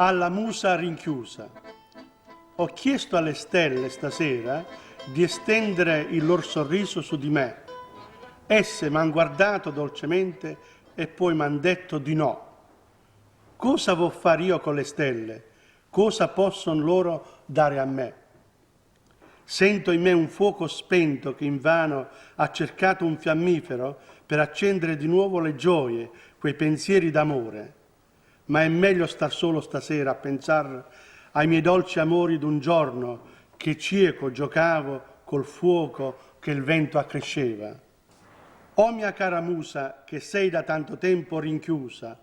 alla musa rinchiusa. Ho chiesto alle stelle stasera di estendere il loro sorriso su di me. Esse m'han guardato dolcemente e poi m'han detto di no. Cosa vo' fare io con le stelle? Cosa possono loro dare a me? Sento in me un fuoco spento che invano ha cercato un fiammifero per accendere di nuovo le gioie, quei pensieri d'amore. Ma è meglio star solo stasera a pensare ai miei dolci amori d'un giorno che cieco giocavo col fuoco che il vento accresceva. O mia cara musa, che sei da tanto tempo rinchiusa,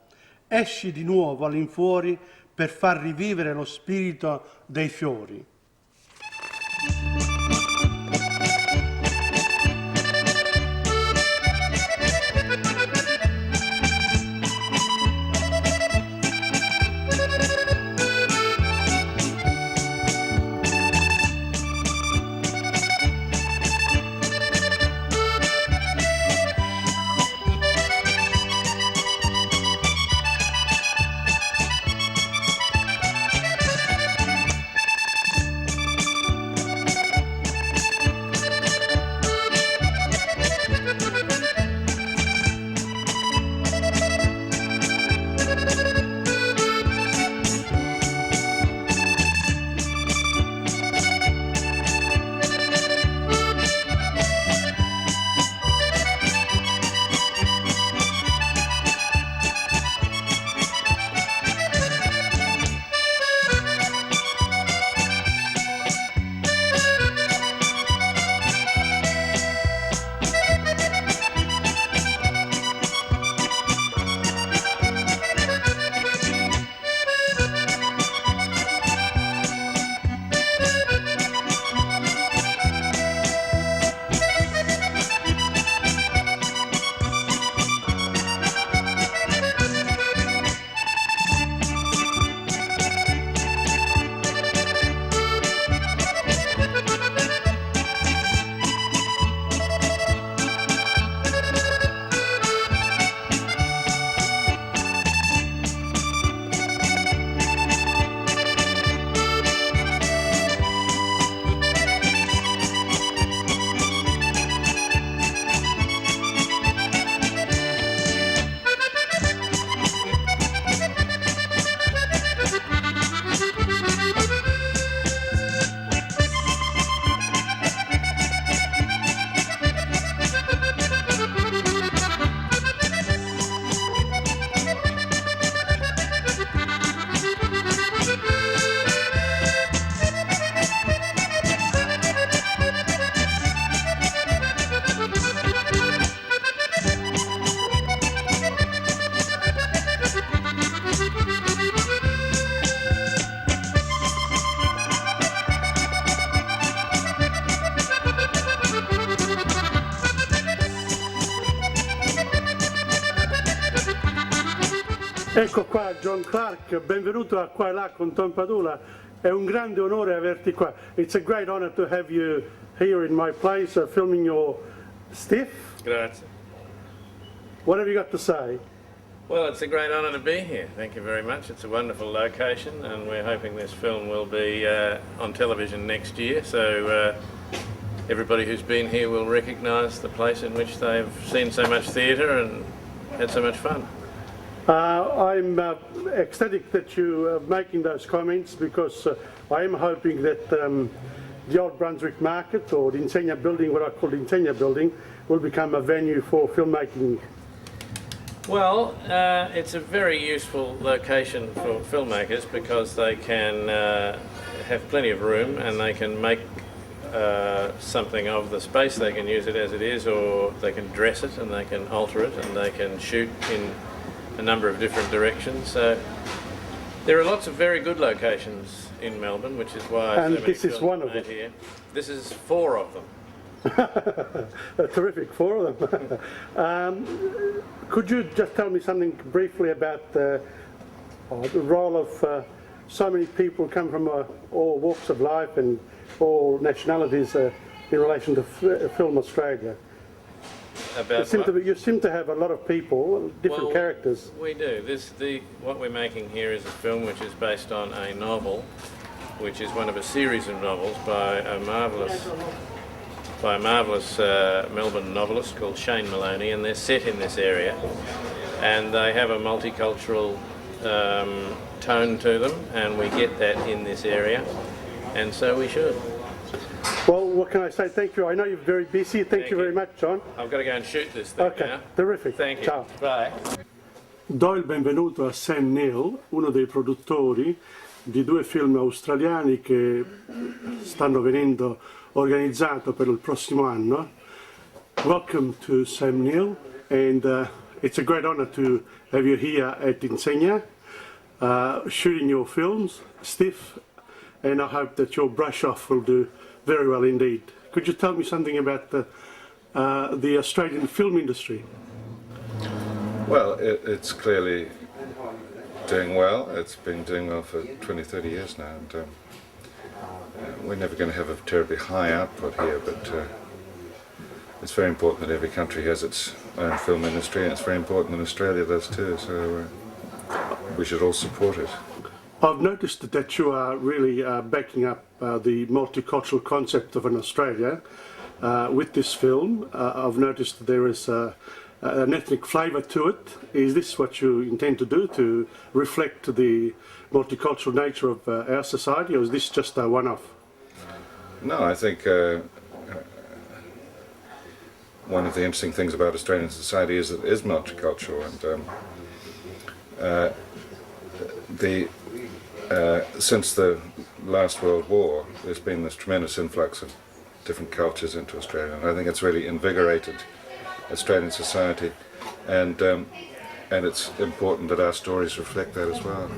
esci di nuovo all'infuori per far rivivere lo spirito dei fiori. Ecco qua John Clark, benvenuto a Qua e Là con Tom Padula. È un grande onore averti qua. It's a great honor to have you here in my place filming your stuff. Grazie. What have you got to say? Well, it's a great honour to be here. Thank you very much. It's a wonderful location and we're hoping this film will be on television next year, so everybody who's been here will recognise the place in which they've seen so much theatre and had so much fun. I'm ecstatic that you are making those comments because I am hoping that the Old Brunswick Market, or the Insegna building, what I call the Insegna building, will become a venue for filmmaking. Well, it's a very useful location for filmmakers because they can have plenty of room and they can make something of the space. They can use it as it is, or they can dress it and they can alter it and they can shoot in a number of different directions. So there are lots of very good locations in Melbourne, which is why and so this is one of them. Here. This is 4 of them. Terrific, 4 of them. Could you just tell me something briefly about the role of so many people come from all walks of life and all nationalities in relation to Film Australia? About You seem to have a lot of people, different characters. We do. What we're making here is a film which is based on a novel, which is one of a series of novels by a marvellous Melbourne novelist called Shane Maloney, and they're set in this area, and they have a multicultural tone to them, and we get that in this area, and so we should. Well, what can I say? Thank you. I know you're very busy. Thank you very much, John. I've got to go and shoot this thing now. Terrific. Thank you. Ciao. Bye. Do il benvenuto a Sam Neill, uno dei produttori di due film australiani che stanno venendo organizzati per il prossimo anno. Welcome to Sam Neill, and it's a great honor to have you here at Insegna, shooting your films, Stiff, and I hope that your brush off will do very well indeed. Could you tell me something about the Australian film industry? Well, it's clearly doing well. It's been doing well for 20, 30 years now, and we're never going to have a terribly high output here, but it's very important that every country has its own film industry, and it's very important that Australia does too, so we should all support it. I've noticed that you are really backing up the multicultural concept of an Australia with this film. I've noticed there is an ethnic flavour to it. Is this what you intend to do, to reflect the multicultural nature of our society, or is this just a one-off? No, I think one of the interesting things about Australian society is that it is multicultural, and since the last World War, there's been this tremendous influx of different cultures into Australia, and I think it's really invigorated Australian society, and it's important that our stories reflect that as well.